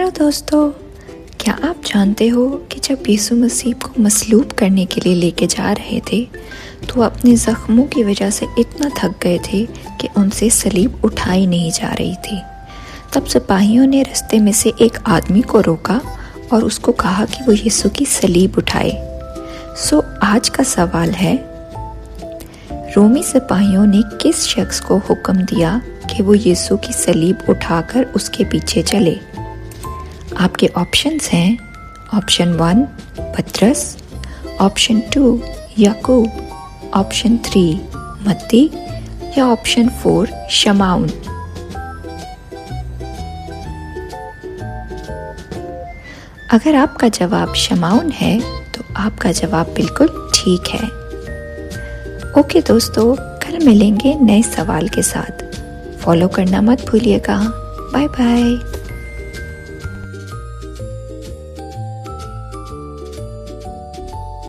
Hello दोस्तों, क्या आप जानते हो कि जब यीशु मसीह को मसलूब करने के लिए लेके जा रहे थे तो वो अपने ज़ख्मों की वजह से इतना थक गए थे कि उनसे सलीब उठाई नहीं जा रही थी। तब सिपाहियों ने रास्ते में से एक आदमी को रोका और उसको कहा कि वो यीशु की सलीब उठाए। आज का सवाल है, रोमी सिपाहियों ने किस शख्स को हुक्म दिया कि वो यीशु की सलीब उठाकर उसके पीछे चले? आपके ऑप्शंस हैं ऑप्शन 1 पतरस, ऑप्शन 2 याकूब, ऑप्शन 3 मत्ती या ऑप्शन 4 शमाउन। अगर आपका जवाब शमाउन है तो आपका जवाब बिल्कुल ठीक है। ओके दोस्तों, कल मिलेंगे नए सवाल के साथ। फॉलो करना मत भूलिएगा। Bye bye.